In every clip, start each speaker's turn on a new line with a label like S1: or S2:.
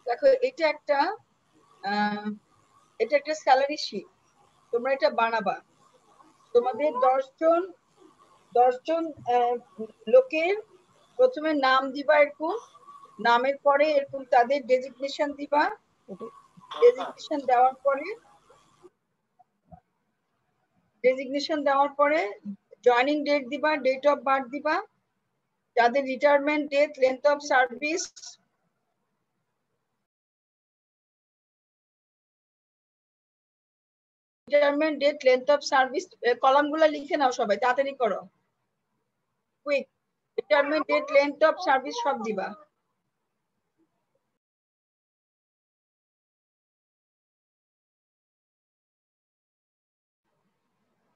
S1: দেখো এটা একটা স্যালারি শিট, তোমরা এটা বানাবা। তোমাদের 10 জন লোকের প্রথমে নাম দিবা, এরকম নামের পরে এরকম তাদের ডেজিগনেশন দিবা। ডেজিগনেশন দেওয়ার পরে জয়নিং ডেট দিবা, ডেট অফ বার্থ দিবা, তাদের retirement date, length of service, retirement date, length of service. কলামগুলো লিখে নাও সবাই, তাড়াতাড়ি করো, quick. Retirement date, length of service সব দিবা।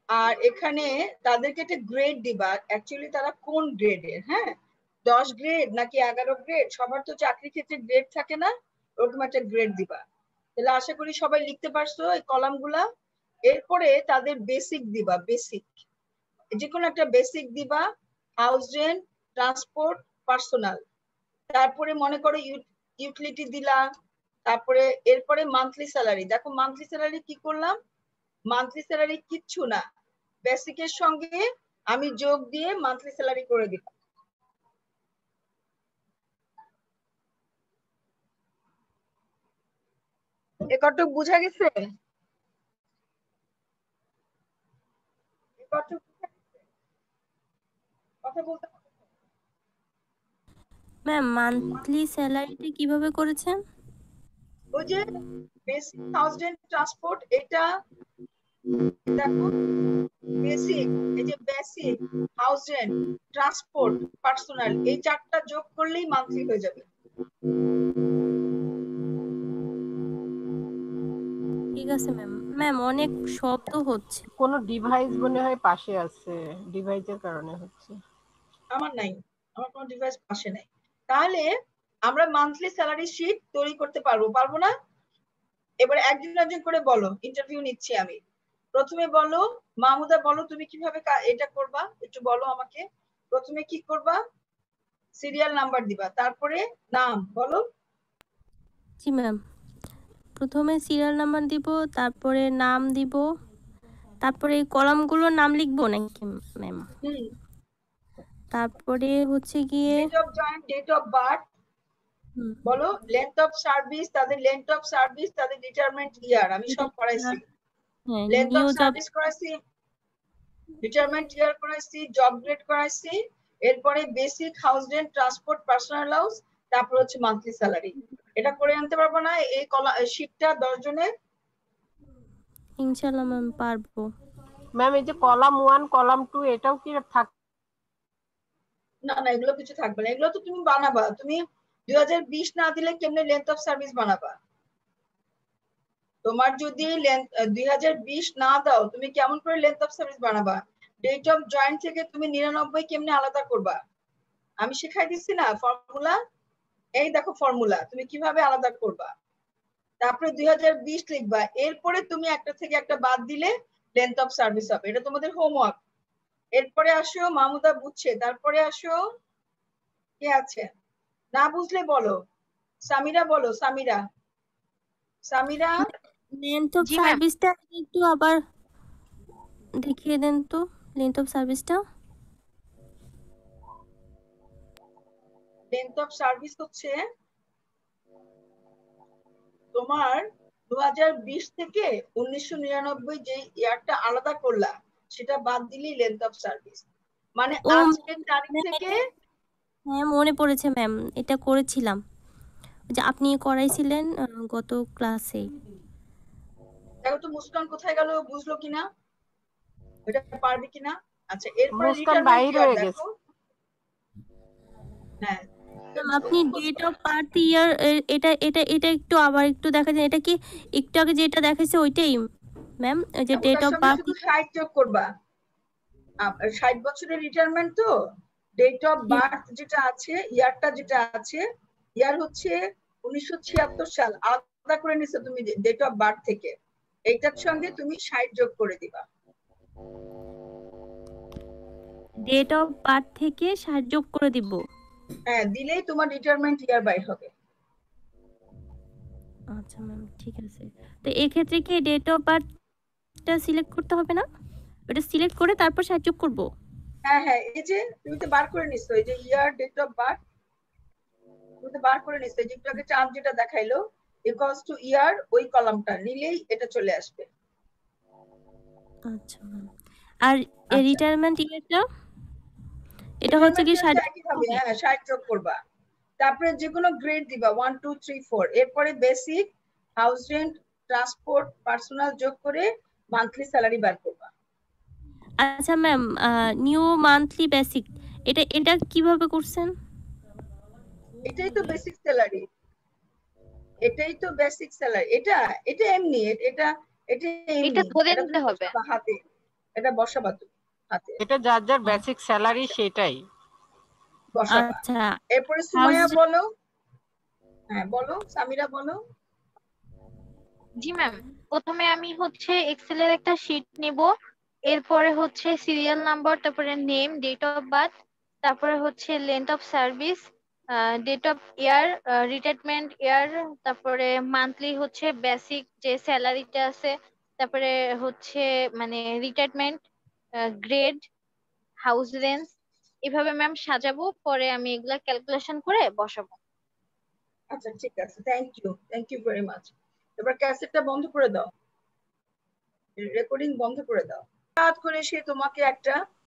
S1: আর এখানে তাদেরকে একটা গ্রেড দিবা, অ্যাকচুয়ালি তারা কোন গ্রেডের। হ্যাঁ, 10 গ্রেড নাকি 11 গ্রেড, সবার তো চাকরি ক্ষেত্রে গ্রেড থাকে না, ওরকম একটা গ্রেড দিবা। তাহলে আশা করি সবাই লিখতে পারছো এই কলামগুলা। এরপরে তাদের বেসিক দিবা, বেসিক, যে কোনো একটা বেসিক দিবা, হাউস রেন্ট, ট্রান্সপোর্ট, পার্সোনাল। তারপরে মনে করো ইউটিলিটি দিলা। তারপরে এরপরে মান্থলি স্যালারি। দেখো মান্থলি স্যালারি কি করলাম, মান্থলি স্যালারি কিচ্ছু না, বেসিকের সঙ্গে আমি যোগ দিয়ে মান্থলি স্যালারি করে দিব। এ কতটুক বুঝা গেছে? কথা বলতে
S2: ম্যাম মান্থলি স্যালারিটা কিভাবে করেছেন?
S1: ওই যে বেসিক, হাউস রেন্ট, ট্রান্সপোর্ট, এটা দেখো বেসিক, এই যে basic, house rent, transport, personal, এই চারটা যোগ করলেই মান্থলি হয়ে যাবে।
S2: ঠিক আছে ম্যাম। ম্যাম অনেক শব্দ হচ্ছে।
S3: কোনো ডিভাইস মনে হয় পাশে আছে, ডিভাইসের কারণে হচ্ছে।
S1: আমার নাই, আমার কোনো ডিভাইস পাশে নাই। তাহলে আমরা মান্থলি স্যালারি শিট তৈরি করতে পারবো না? এবার একজন একজন করে বলো, ইন্টারভিউ নিচ্ছি আমি। প্রথমে বলো, মাহমুদা বলো তুমি কিভাবে এটা করবা, একটু বলো আমাকে। প্রথমে কি করবা, সিরিয়াল নাম্বার দিবা, তারপরে নাম বলো।
S2: জি ম্যাম, প্রথমে সিরিয়াল নাম্বার দিব, তারপরে নাম দিব, তারপরে এই কলামগুলোর নাম লিখবো নাকি ম্যাম? তারপরে হচ্ছে গিয়ে
S1: date of join, date of birth বলো, লেন্থ অফ সার্ভিস, তাদের লেন্থ অফ সার্ভিস, তাদের রিটায়ারমেন্ট ইয়ার, আমি সব করাইছি। লেন্থ অফ সার্ভিস করাইছি, রিটায়ারমেন্ট ইয়ার করাইছি, জব গ্রেড করাইছি, এরপরে basic, house rent, transport, personal house, তারপর হচ্ছে মান্থলি স্যালারি। এটা করে আনতে পারবো না এই শিটটা 10 জনের?
S2: ইনশাআল্লাহ ম্যাম পারবো।
S3: ম্যাম এই যে কলাম 1 কলাম 2 এটাও কি থাক?
S1: না না, এগুলো কিছু থাকবে না, এগুলো তো তুমি বানাবা। তুমি 2020 না দিলে কেমনে লেন্থ অফ সার্ভিস বানাবা? তোমার যদি 2020 না দাও, তুমি কেমন করে লেন্থ অফ সার্ভিস বানাবা? ডেট অফ জয়েন থেকে তুমি 99 কেমনে আলাদা করবা? আমি শিখাই দিচ্ছি না ফর্মুলা, এই দেখো ফর্মুলা, তুমি কিভাবে আলাদা করবা। তারপরে 2020 লিখবা, এরপরে তুমি একটা থেকে একটা বাদ দিলে লেন্থ অফ সার্ভিস হবে। এটা তোমাদের হোমওয়ার্ক। এরপরে আসো, মাহমুদা বুঝছে, তারপরে আসো কে আছে, না বুঝলে বলো। সামিরা বলো, সামিরা, সামিরা।
S2: লেন্থ অফ সার্ভিসটা একটু আবার দেখিয়ে দেন তো, লেন্থ অফ সার্ভিসটা।
S1: লেন্থ অফ সার্ভিস হচ্ছে তোমার 2020 থেকে 1999 যে ইয়ারটা আলাদা করলা, সেটা বাদ দিলেই লেন্থ অফ সার্ভিস। মানে আজকের তারিখ থেকে।
S2: হ্যাঁ মনে পড়েছে ম্যাম, এটা করেছিলাম, যে আপনি করাইছিলেন গত ক্লাসে।
S1: দেখো তো মুস্কান কোথায় গেল, বুঝলো কিনা, এটা পারবে কিনা। আচ্ছা, এরপরে
S3: মুস্কান
S1: রিটায়ারমেন্ট
S3: বাইরে
S1: ইয়ার
S3: হয়ে গেছে।
S1: দেখো। হ্যাঁ,
S2: আপনি ডেট অফ বার্থ ইয়ার, এটা এটা এটা একটু আবার একটু দেখা যায়, এটা কি একটু আগে যেটা দেখাইছে ওইটাই ম্যাম? এই যে ডেট অফ বার্থ,
S1: শুধু 60 যোগ করবা, 60 বছরের রিটায়ারমেন্ট তো। ডেট অফ বার্থ যেটা আছে, ইয়ারটা যেটা আছে, ইয়ার হচ্ছে 1976 সাল, আলাদা করে নিছো তুমি ডেট অফ বার্থ থেকে, এইটার সঙ্গে তুমি 60 যোগ করে দিবা।
S2: ডেট অফ বার্থ থেকে 60 যোগ করে দিব।
S1: হ্যাঁ, দিলেই তোমার রিটায়ারমেন্ট ইয়ার বাইর হবে।
S2: আচ্ছা ম্যাম, ঠিক আছে। তো এক্ষেত্রে কি ডেট অফ বার্থটা সিলেক্ট করতে হবে না? ওটা সিলেক্ট করে তারপর সাহায্য করব?
S1: হ্যাঁ হ্যাঁ, এই যে তুমি তো বার করে নিচ্ছ, এই যে ইয়ার, ডেট অফ বার্থ তুমি তো বার করে নিচ্ছ, যে একটু আগে চাঁদ যেটা দেখাইলো ইকুয়ালস টু ইয়ার, ওই কলামটা নিলেই এটা চলে আসবে।
S2: আচ্ছা ম্যাম। আর
S1: আচ্ছা,
S2: রিটায়ারমেন্ট ইয়ারটা এটা হচ্ছে
S1: রিটায়ারমেন্ট
S2: কি
S1: ইয়ারটা
S2: 60
S1: একই ভাবে, হ্যাঁ 60 যোগ করবা। তারপরে যে কোনো গ্রেড দিবা 1 2 3 4, এরপরে basic, house rent, transport, personal যোগ করে মান্থলি স্যালারি বার করবা।
S2: আচ্ছা ম্যাম, নিউ মান্থলি বেসিক এটা এটা কিভাবে করছেন?
S1: এটাই তো বেসিক স্যালারি, এটাই তো বেসিক স্যালারি। এটা এটা এমনি, এটা এটা
S4: এটা
S1: এমনি,
S4: ধরে
S1: এটা
S4: নিতে
S1: তুমি
S4: হবে।
S1: বসাবা হাতে, এটা বসাবা তুমি হাতে
S3: এটা যার যার বেসিক স্যালারি সেটাই
S1: বসাবা।
S2: আচ্ছা,
S1: এরপরে
S2: হাউস
S1: সুমাইয়া বলো। হ্যাঁ বলো, সামিরা বলো।
S4: জি ম্যাম, প্রথমে আমি হচ্ছে এক্সেলের একটা শিট নিব, এরপরে হচ্ছে সিরিয়াল নাম্বার, তারপরে নেম, ডেট অফ বার্থ, তারপরে হচ্ছে length of service, date of year, retirement year, তারপরে মান্থলি হচ্ছে বেসিক যে স্যালারিটা আছে, তারপরে হচ্ছে মানে রিটায়ারমেন্ট গ্রেড, হাউস রেন্ট, এভাবে ম্যাম সাজাবো, পরে আমি এগুলা ক্যালকুলেশন করে বসাবো।
S1: আচ্ছা ঠিক আছে, থ্যাংক ইউ ভেরি মাচ। এবার ক্যাসেটটা বন্ধ করে দাও, রেকর্ডিং বন্ধ করে দাও। হঠাৎ করে সে তোমাকে একটা